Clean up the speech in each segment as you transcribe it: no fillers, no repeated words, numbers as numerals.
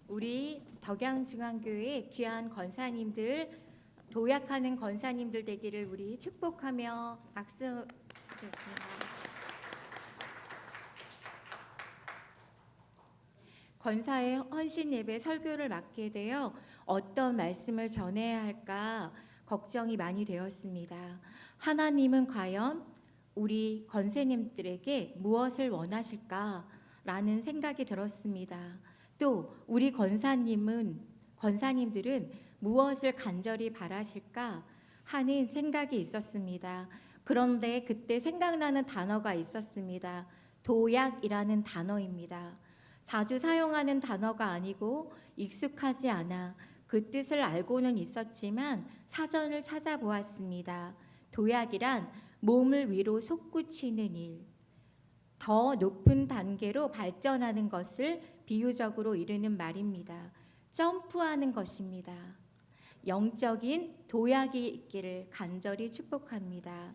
우리 덕양중앙교회 귀한 권사님들, 도약하는 권사님들 되기를 우리 축복하며 박수 드렸습니다. 권사의 헌신 예배 설교를 맡게 되어 어떤 말씀을 전해야 할까 걱정이 많이 되었습니다. 하나님은 과연 우리 권사님들에게 무엇을 원하실까라는 생각이 들었습니다. 또 우리 권사님들은 무엇을 간절히 바라실까 하는 생각이 있었습니다. 그런데 그때 생각나는 단어가 있었습니다. 도약이라는 단어입니다. 자주 사용하는 단어가 아니고 익숙하지 않아 그 뜻을 알고는 있었지만 사전을 찾아보았습니다. 도약이란 몸을 위로 솟구치는 일, 더 높은 단계로 발전하는 것을 비유적으로 이르는 말입니다. 점프하는 것입니다. 영적인 도약이 있기를 간절히 축복합니다.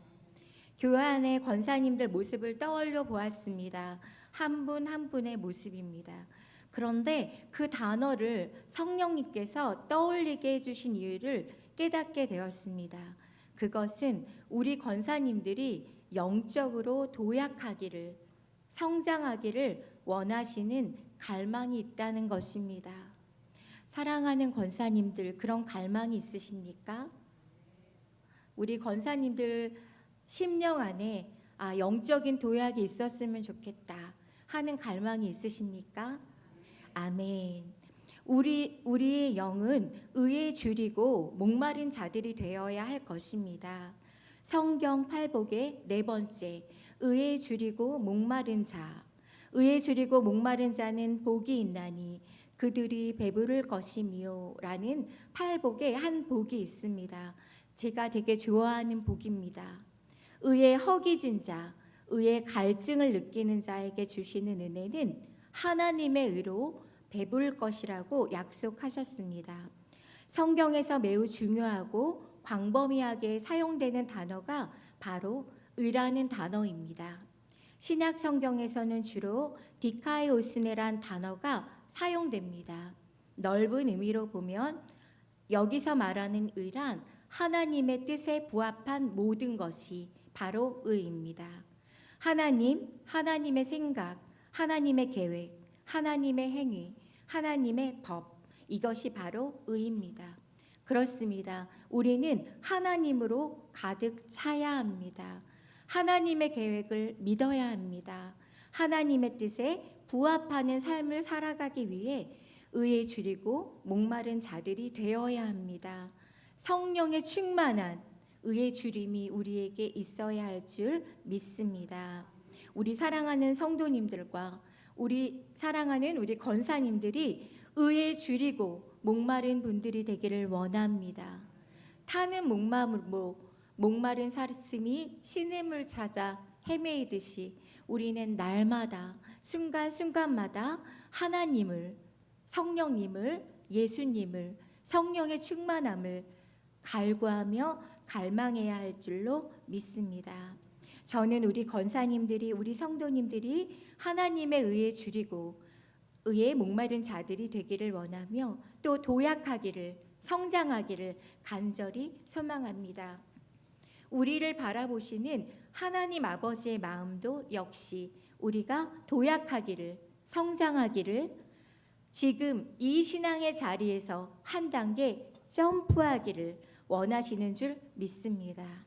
교회 안의 권사님들 모습을 떠올려 보았습니다. 한 분 한 분의 모습입니다. 그런데 그 단어를 성령님께서 떠올리게 해주신 이유를 깨닫게 되었습니다. 그것은 우리 권사님들이 영적으로 도약하기를, 성장하기를 원하시는 갈망이 있다는 것입니다. 사랑하는 권사님들, 그런 갈망이 있으십니까? 우리 권사님들 심령 안에 영적인 도약이 있었으면 좋겠다 하는 갈망이 있으십니까? 아멘. 우리의 영은 의에 줄이고 목마른 자들이 되어야 할 것입니다. 성경 팔복의 네 번째, 의에 줄이고 목마른 자. 의에 줄이고 목마른 자는 복이 있나니 그들이 배부를 것이미요 라는 팔복에 한 복이 있습니다. 제가 되게 좋아하는 복입니다. 의에 허기진 자, 의에 갈증을 느끼는 자에게 주시는 은혜는 하나님의 의로 배부를 것이라고 약속하셨습니다. 성경에서 매우 중요하고 광범위하게 사용되는 단어가 바로 의라는 단어입니다. 신약 성경에서는 주로 디카이오스네란 단어가 사용됩니다. 넓은 의미로 보면 여기서 말하는 의란 하나님의 뜻에 부합한 모든 것이 바로 의입니다. 하나님의 생각, 하나님의 계획, 하나님의 행위, 하나님의 법, 이것이 바로 의입니다. 그렇습니다. 우리는 하나님으로 가득 차야 합니다. 하나님의 계획을 믿어야 합니다. 하나님의 뜻에 부합하는 삶을 살아가기 위해 의에 줄이고 목마른 자들이 되어야 합니다. 성령의 충만한 의의 줄임이 우리에게 있어야 할 줄 믿습니다. 우리 사랑하는 성도님들과 우리 사랑하는 우리 권사님들이 의에 줄이고 목마른 분들이 되기를 원합니다. 타는 목마른 사슴이 시냇물 찾아 헤매이듯이 우리는 날마다 순간순간마다 하나님을, 성령님을, 예수님을, 성령의 충만함을 갈구하며 갈망해야 할 줄로 믿습니다. 저는 우리 권사님들이, 우리 성도님들이 하나님의 의에 줄이고 의에 목마른 자들이 되기를 원하며 또 도약하기를, 성장하기를 간절히 소망합니다. 우리를 바라보시는 하나님 아버지의 마음도 역시 우리가 도약하기를, 성장하기를, 지금 이 신앙의 자리에서 한 단계 점프하기를 원하시는 줄 믿습니다.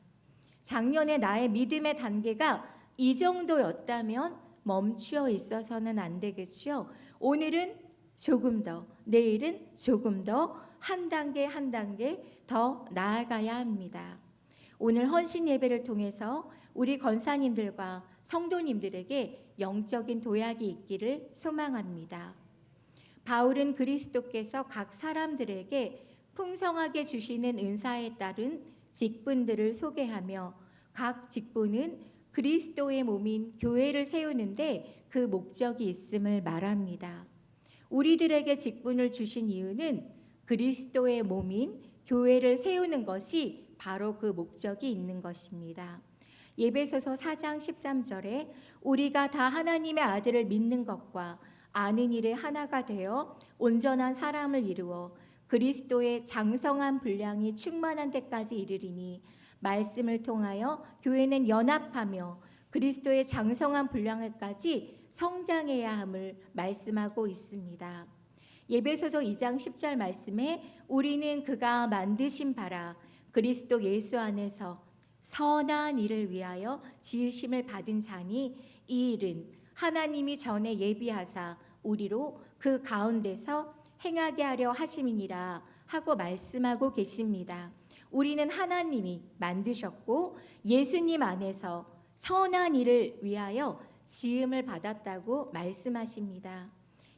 작년에 나의 믿음의 단계가 이 정도였다면 멈추어 있어서는 안 되겠죠. 오늘은 조금 더, 내일은 조금 더, 한 단계 한 단계 더 나아가야 합니다. 오늘 헌신 예배를 통해서 우리 권사님들과 성도님들에게 영적인 도약이 있기를 소망합니다. 바울은 그리스도께서 각 사람들에게 풍성하게 주시는 은사에 따른 직분들을 소개하며 각 직분은 그리스도의 몸인 교회를 세우는데 그 목적이 있음을 말합니다. 우리들에게 직분을 주신 이유는 그리스도의 몸인 교회를 세우는 것이 바로 그 목적이 있는 것입니다. 예배소서 4장 13절에 우리가 다 하나님의 아들을 믿는 것과 아는 일에 하나가 되어 온전한 사람을 이루어 그리스도의 장성한 분량이 충만한 데까지 이르리니 말씀을 통하여 교회는 연합하며 그리스도의 장성한 분량에까지 성장해야 함을 말씀하고 있습니다. 예배소서 2장 10절 말씀에 우리는 그가 만드신 바라 그리스도 예수 안에서 선한 일을 위하여 지으심을 받은 자니 이 일은 하나님이 전에 예비하사 우리로 그 가운데서 행하게 하려 하심이니라 하고 말씀하고 계십니다. 우리는 하나님이 만드셨고 예수님 안에서 선한 일을 위하여 지음을 받았다고 말씀하십니다.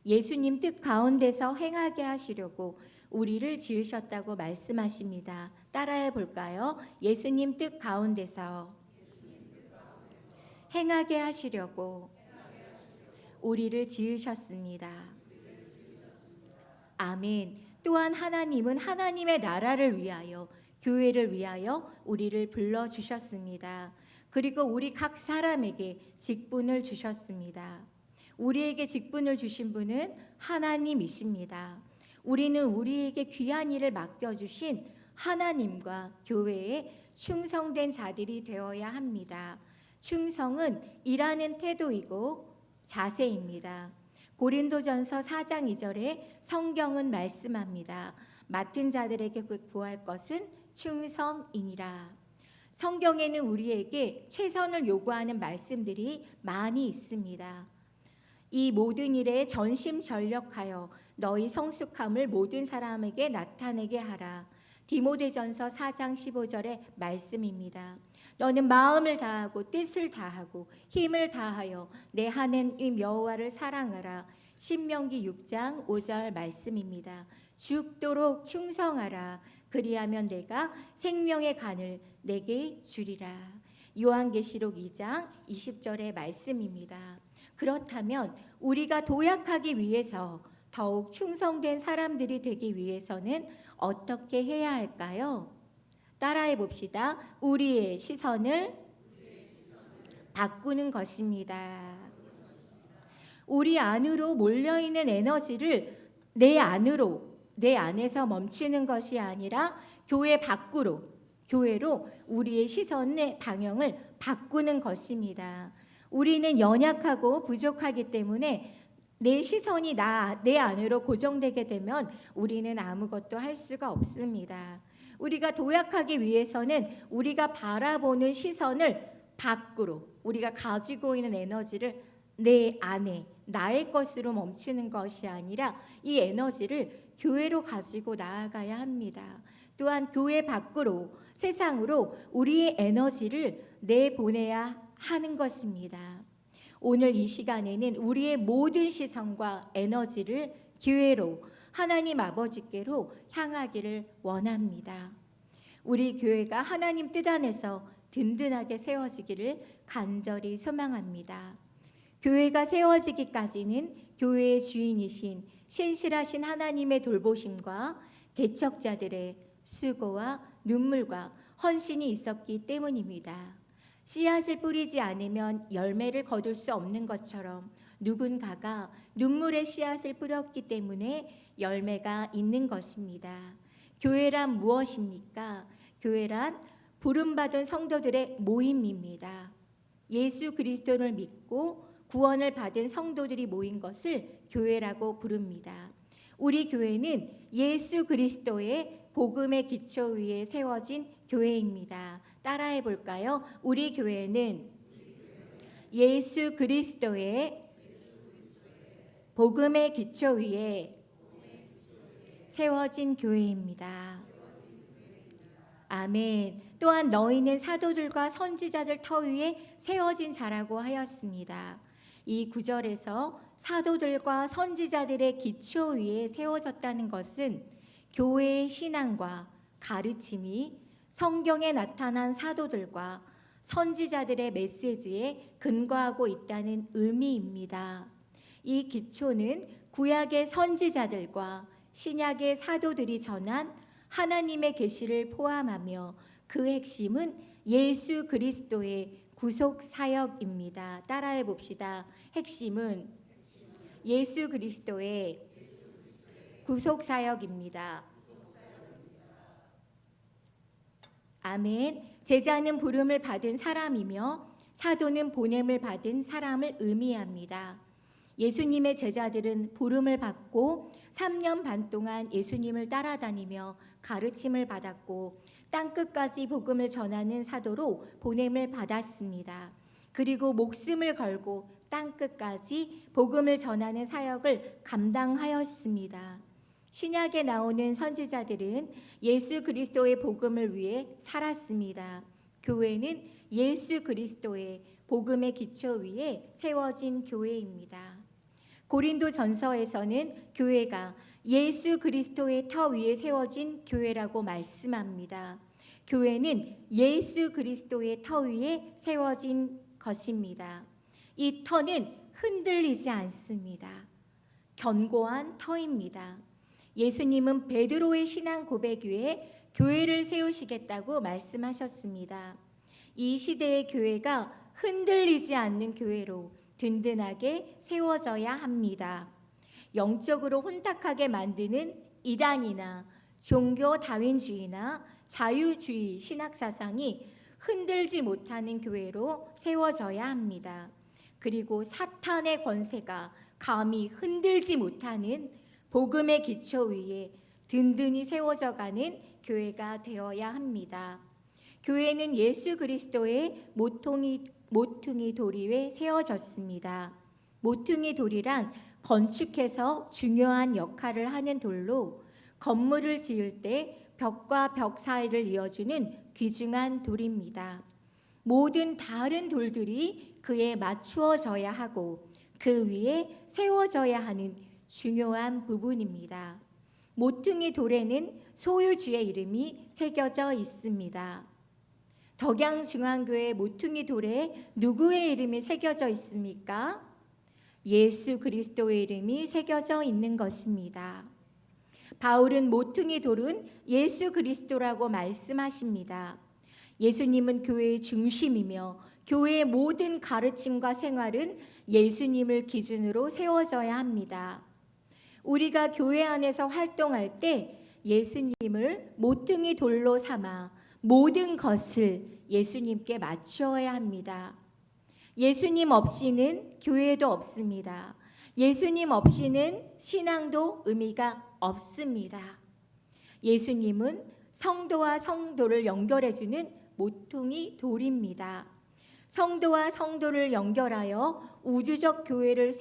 예수님 뜻 가운데서 행하게 하시려고 우리를 지으셨다고 말씀하십니다. 따라해 볼까요? 예수님 뜻 가운데서 행하게 하시려고 우리를 지으셨습니다. 아멘. 또한 하나님은 하나님의 나라를 위하여 교회를 위하여 우리를 불러주셨습니다. 그리고 우리 각 사람에게 직분을 주셨습니다. 우리에게 직분을 주신 분은 하나님이십니다. 우리는 우리에게 귀한 일을 맡겨주신 하나님과 교회에 충성된 자들이 되어야 합니다. 충성은 일하는 태도이고 자세입니다. 고린도전서 4장 2절에 성경은 말씀합니다. 맡은 자들에게 구할 것은 충성이니라. 성경에는 우리에게 최선을 요구하는 말씀들이 많이 있습니다. 이 모든 일에 전심전력하여 너희 성숙함을 모든 사람에게 나타내게 하라. 디모데전서 4장 15절의 말씀입니다. 너는 마음을 다하고 뜻을 다하고 힘을 다하여 내 하나님 여호와를 사랑하라. 신명기 6장 5절 말씀입니다. 죽도록 충성하라. 그리하면 내가 생명의 간을 내게 주리라. 요한계시록 2장 20절의 말씀입니다. 그렇다면 우리가 도약하기 위해서 더욱 충성된 사람들이 되기 위해서는 어떻게 해야 할까요? 따라해 봅시다. 우리의 시선을 바꾸는 것입니다. 우리 안으로 몰려있는 에너지를 내 안에서 멈추는 것이 아니라 교회 밖으로, 교회로 우리의 시선의 방향을 바꾸는 것입니다. 우리는 연약하고 부족하기 때문에 내 시선이 내 안으로 고정되게 되면 우리는 아무것도 할 수가 없습니다. 우리가 도약하기 위해서는 우리가 바라보는 시선을 밖으로, 우리가 가지고 있는 에너지를 내 안에 나의 것으로 멈추는 것이 아니라 이 에너지를 교회로 가지고 나아가야 합니다. 또한 교회 밖으로, 세상으로 우리의 에너지를 내보내야 하는 것입니다. 오늘 이 시간에는 우리의 모든 시선과 에너지를 교회로, 하나님 아버지께로 향하기를 원합니다. 우리 교회가 하나님 뜻 안에서 든든하게 세워지기를 간절히 소망합니다. 교회가 세워지기까지는 교회의 주인이신 신실하신 하나님의 돌보심과 개척자들의 수고와 눈물과 헌신이 있었기 때문입니다. 씨앗을 뿌리지 않으면 열매를 거둘 수 없는 것처럼 누군가가 눈물의 씨앗을 뿌렸기 때문에 열매가 있는 것입니다. 교회란 무엇입니까? 교회란 부름받은 성도들의 모임입니다. 예수 그리스도를 믿고 구원을 받은 성도들이 모인 것을 교회라고 부릅니다. 우리 교회는 예수 그리스도의 복음의 기초 위에 세워진 교회입니다. 따라해 볼까요? 우리 교회는 예수 그리스도의 복음의 기초 위에 세워진 교회입니다. 아멘. 또한 너희는 사도들과 선지자들 터 위에 세워진 자라고 하였습니다. 이 구절에서 사도들과 선지자들의 기초 위에 세워졌다는 것은 교회의 신앙과 가르침이 성경에 나타난 사도들과 선지자들의 메시지에 근거하고 있다는 의미입니다. 이 기초는 구약의 선지자들과 신약의 사도들이 전한 하나님의 계시를 포함하며 그 핵심은 예수 그리스도의 구속 사역입니다. 따라해 봅시다. 핵심은 예수 그리스도의 구속 사역입니다. 아멘. 제자는 부름을 받은 사람이며 사도는 보냄을 받은 사람을 의미합니다. 예수님의 제자들은 부름을 받고 3년 반 동안 예수님을 따라다니며 가르침을 받았고 땅끝까지 복음을 전하는 사도로 보냄을 받았습니다. 그리고 목숨을 걸고 땅끝까지 복음을 전하는 사역을 감당하였습니다. 신약에 나오는 선지자들은 예수 그리스도의 복음을 위해 살았습니다. 교회는 예수 그리스도의 복음의 기초 위에 세워진 교회입니다. 고린도 전서에서는 교회가 예수 그리스도의 터 위에 세워진 교회라고 말씀합니다. 교회는 예수 그리스도의 터 위에 세워진 것입니다. 이 터는 흔들리지 않습니다. 견고한 터입니다. 예수님은 베드로의 신앙 고백 위에 교회를 세우시겠다고 말씀하셨습니다. 이 시대의 교회가 흔들리지 않는 교회로 든든하게 세워져야 합니다. 영적으로 혼탁하게 만드는 이단이나 종교 다윈주의나 자유주의 신학 사상이 흔들지 못하는 교회로 세워져야 합니다. 그리고 사탄의 권세가 감히 흔들지 못하는 복음의 기초 위에 든든히 세워져가는 교회가 되어야 합니다. 교회는 예수 그리스도의 모퉁이 돌 위에 세워졌습니다. 모퉁이 돌이란 건축해서 중요한 역할을 하는 돌로 건물을 지을 때 벽과 벽 사이를 이어주는 귀중한 돌입니다. 모든 다른 돌들이 그에 맞추어져야 하고 그 위에 세워져야 하는 중요한 부분입니다. 모퉁이 돌에는 소유주의 이름이 새겨져 있습니다. 덕양중앙교회 모퉁이 돌에 누구의 이름이 새겨져 있습니까? 예수 그리스도의 이름이 새겨져 있는 것입니다. 바울은 모퉁이 돌은 예수 그리스도라고 말씀하십니다. 예수님은 교회의 중심이며 교회의 모든 가르침과 생활은 예수님을 기준으로 세워져야 합니다. 우리가 교회 안에서 활동할 때 예수님을 모퉁이 돌로 삼아 모든 것을 예수님께 맞추어야 합니다. 예수님 없이는 교회도 없습니다. 예수님 없이는 신앙도 의미가 없습니다. 예수님은 성도와 성도를 연결해주는 모퉁이 돌입니다. 성도와 성도를 연결하여 우주적 교회를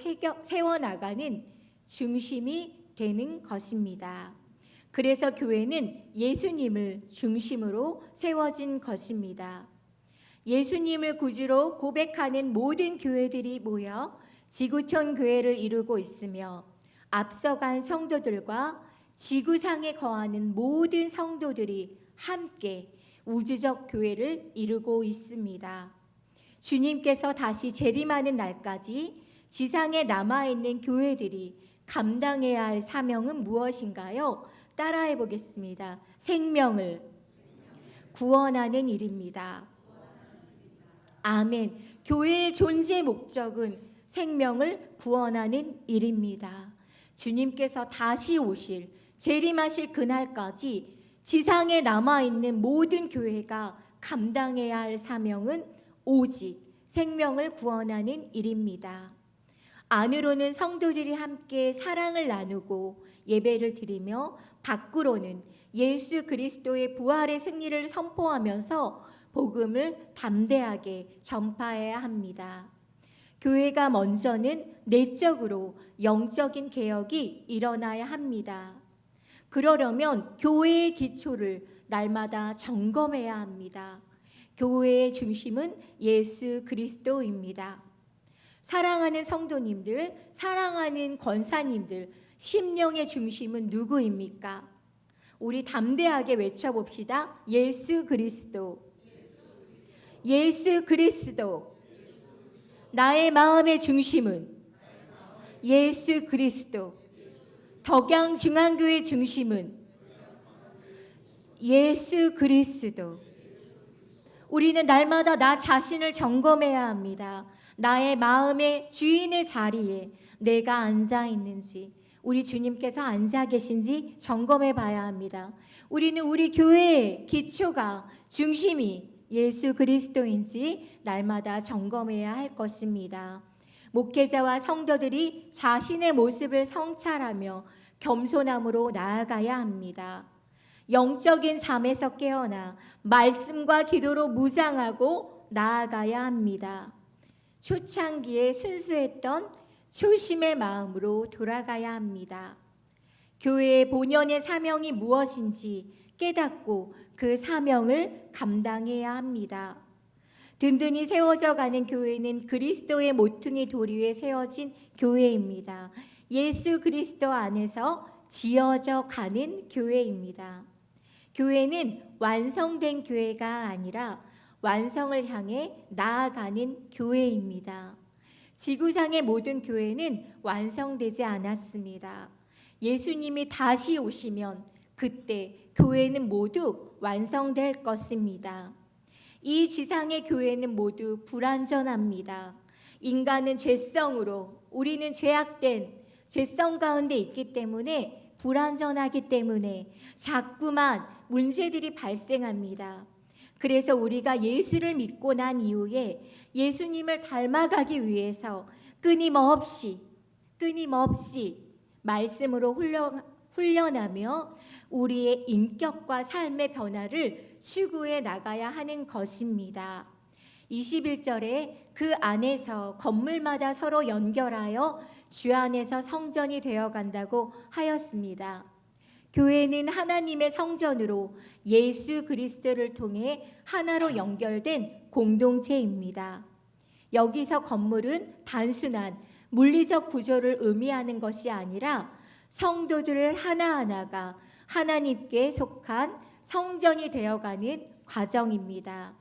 세워나가는 중심이 되는 것입니다. 그래서 교회는 예수님을 중심으로 세워진 것입니다. 예수님을 구주로 고백하는 모든 교회들이 모여 지구촌 교회를 이루고 있으며 앞서간 성도들과 지구상에 거하는 모든 성도들이 함께 우주적 교회를 이루고 있습니다. 주님께서 다시 재림하는 날까지 지상에 남아있는 교회들이 감당해야 할 사명은 무엇인가요? 따라해 보겠습니다. 생명을 구원하는 일입니다. 아멘. 교회의 존재 목적은 생명을 구원하는 일입니다. 주님께서 다시 오실 재림하실 그날까지 지상에 남아있는 모든 교회가 감당해야 할 사명은 오직 생명을 구원하는 일입니다. 안으로는 성도들이 함께 사랑을 나누고 예배를 드리며 밖으로는 예수 그리스도의 부활의 승리를 선포하면서 복음을 담대하게 전파해야 합니다. 교회가 먼저는 내적으로 영적인 개혁이 일어나야 합니다. 그러려면 교회의 기초를 날마다 점검해야 합니다. 교회의 중심은 예수 그리스도입니다. 사랑하는 성도님들, 사랑하는 권사님들, 심령의 중심은 누구입니까? 우리 담대하게 외쳐봅시다. 예수 그리스도. 예수 그리스도. 나의 마음의 중심은 예수 그리스도. 덕양중앙교회 중심은 예수 그리스도. 우리는 날마다 나 자신을 점검해야 합니다. 나의 마음의 주인의 자리에 내가 앉아 있는지, 우리 주님께서 앉아 계신지 점검해 봐야 합니다. 우리는 우리 교회의 기초가, 중심이 예수 그리스도인지 날마다 점검해야 할 것입니다. 목회자와 성도들이 자신의 모습을 성찰하며 겸손함으로 나아가야 합니다. 영적인 잠에서 깨어나 말씀과 기도로 무장하고 나아가야 합니다. 초창기에 순수했던 초심의 마음으로 돌아가야 합니다. 교회의 본연의 사명이 무엇인지 깨닫고 그 사명을 감당해야 합니다. 든든히 세워져 가는 교회는 그리스도의 모퉁이 돌 위에 세워진 교회입니다. 예수 그리스도 안에서 지어져 가는 교회입니다. 교회는 완성된 교회가 아니라 완성을 향해 나아가는 교회입니다. 지구상의 모든 교회는 완성되지 않았습니다. 예수님이 다시 오시면 그때 교회는 모두 완성될 것입니다. 이 지상의 교회는 모두 불완전합니다. 인간은 죄성으로, 우리는 죄악된 죄성 가운데 있기 때문에 불완전하기 때문에 자꾸만 문제들이 발생합니다. 그래서 우리가 예수를 믿고 난 이후에 예수님을 닮아가기 위해서 끊임없이 말씀으로 훈련하며 우리의 인격과 삶의 변화를 추구해 나가야 하는 것입니다. 21절에 그 안에서 건물마다 서로 연결하여 주 안에서 성전이 되어간다고 하였습니다. 교회는 하나님의 성전으로 예수 그리스도를 통해 하나로 연결된 공동체입니다. 여기서 건물은 단순한 물리적 구조를 의미하는 것이 아니라 성도들 하나하나가 하나님께 속한 성전이 되어가는 과정입니다.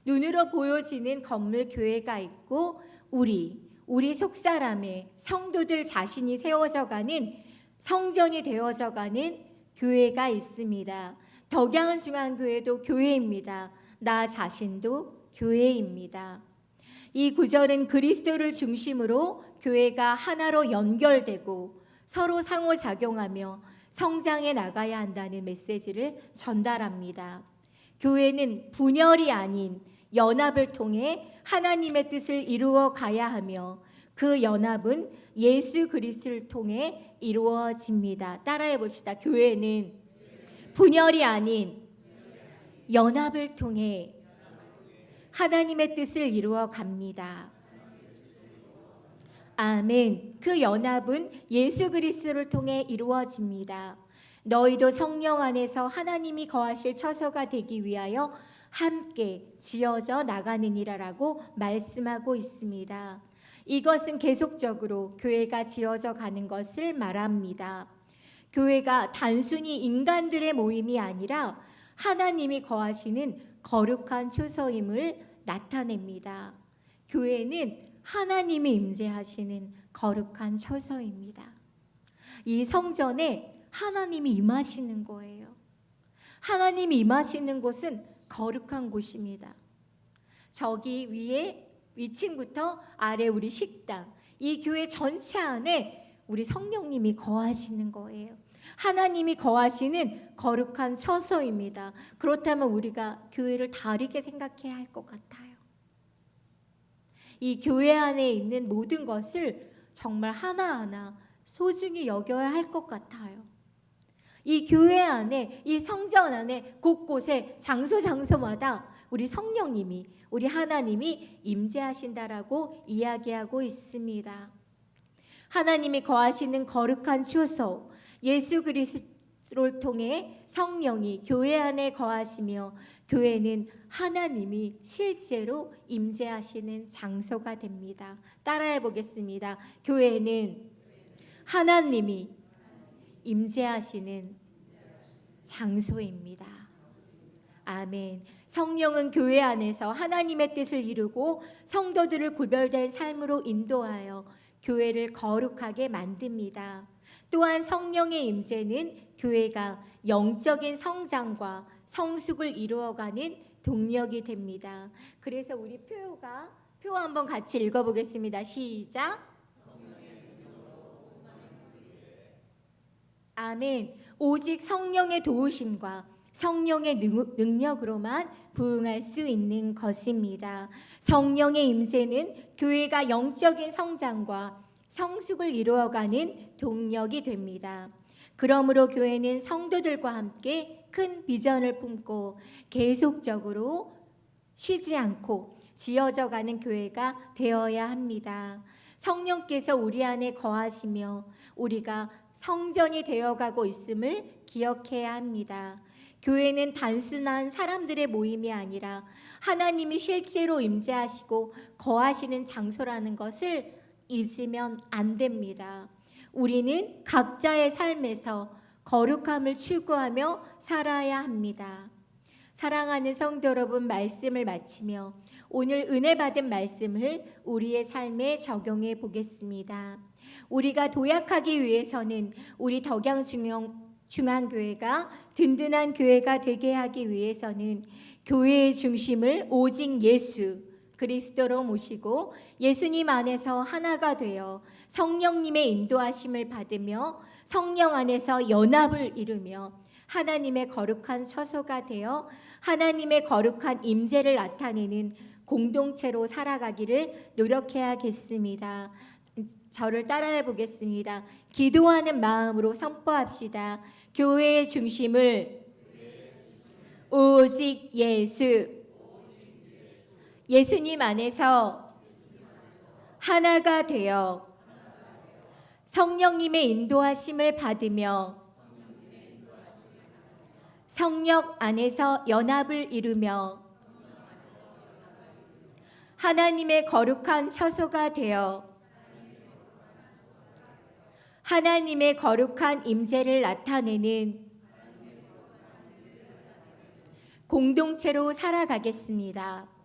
눈으로 보여지는 건물 교회가 있고 우리 속사람의 성도들 자신이 세워져가는 성전이 되어져가는 교회가 있습니다. 덕양은 중앙교회도 교회입니다. 나 자신도 교회입니다. 이 구절은 그리스도를 중심으로 교회가 하나로 연결되고 서로 상호작용하며 성장해 나가야 한다는 메시지를 전달합니다. 교회는 분열이 아닌 연합을 통해 하나님의 뜻을 이루어 가야 하며 그 연합은 예수 그리스도를 통해 이루어집니다. 따라해 봅시다. 교회는 분열이 아닌 연합을 통해 하나님의 뜻을 이루어 갑니다. 아멘. 그 연합은 예수 그리스도를 통해 이루어집니다. 너희도 성령 안에서 하나님이 거하실 처소가 되기 위하여 함께 지어져 나가느니라라고 말씀하고 있습니다. 이것은 계속적으로 교회가 지어져 가는 것을 말합니다. 교회가 단순히 인간들의 모임이 아니라 하나님이 거하시는 거룩한 초소임을 나타냅니다. 교회는 하나님이 임재하시는 거룩한 처소입니다. 이 성전에 하나님이 임하시는 거예요. 하나님이 임하시는 곳은 거룩한 곳입니다. 저기 위에 위층부터 아래 우리 식당, 이 교회 전체 안에 우리 성령님이 거하시는 거예요. 하나님이 거하시는 거룩한 처소입니다. 그렇다면 우리가 교회를 다르게 생각해야 할 것 같아요. 이 교회 안에 있는 모든 것을 정말 하나하나 소중히 여겨야 할 것 같아요. 이 교회 안에, 이 성전 안에 곳곳에 장소마다 우리 성령님이, 우리 하나님이 임재하신다라고 이야기하고 있습니다. 하나님이 거하시는 거룩한 초소, 예수 그리스도를 통해 성령이 교회 안에 거하시며 교회는 하나님이 실제로 임재하시는 장소가 됩니다. 따라해 보겠습니다. 교회는 하나님이 임재하시는 장소입니다. 아멘. 성령은 교회 안에서 하나님의 뜻을 이루고 성도들을 구별된 삶으로 인도하여 교회를 거룩하게 만듭니다. 또한 성령의 임재는 교회가 영적인 성장과 성숙을 이루어가는 동력이 됩니다. 그래서 우리 표 한번 같이 읽어보겠습니다. 시작. 아멘. 오직 성령의 도우심과 성령의 능력으로만 부응할 수 있는 것입니다. 성령의 임재는 교회가 영적인 성장과 성숙을 이루어가는 동력이 됩니다. 그러므로 교회는 성도들과 함께 큰 비전을 품고 계속적으로 쉬지 않고 지어져가는 교회가 되어야 합니다. 성령께서 우리 안에 거하시며 우리가 성전이 되어가고 있음을 기억해야 합니다. 교회는 단순한 사람들의 모임이 아니라 하나님이 실제로 임재하시고 거하시는 장소라는 것을 잊으면 안 됩니다. 우리는 각자의 삶에서 거룩함을 추구하며 살아야 합니다. 사랑하는 성도 여러분, 말씀을 마치며 오늘 은혜 받은 말씀을 우리의 삶에 적용해 보겠습니다. 우리가 도약하기 위해서는 우리 덕양중앙교회가 든든한 교회가 되게 하기 위해서는 교회의 중심을 오직 예수 그리스도로 모시고 예수님 안에서 하나가 되어 성령님의 인도하심을 받으며 성령 안에서 연합을 이루며 하나님의 거룩한 처소가 되어 하나님의 거룩한 임재를 나타내는 공동체로 살아가기를 노력해야겠습니다. 저를 따라해 보겠습니다. 기도하는 마음으로 선포합시다. 교회의 중심을 오직 예수님 안에서 하나가 되어 성령님의 인도하심을 받으며 성령 안에서 연합을 이루며 하나님의 거룩한 처소가 되어 하나님의 거룩한 임재를 나타내는 공동체로 살아가겠습니다.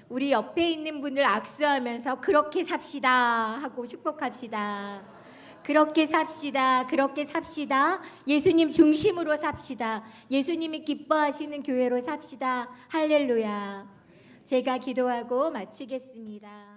우리 옆에 있는 분들 악수하면서 그렇게 삽시다 하고 축복합시다. 그렇게 삽시다. 그렇게 삽시다. 예수님 중심으로 삽시다. 예수님이 기뻐하시는 교회로 삽시다. 할렐루야. 제가 기도하고 마치겠습니다.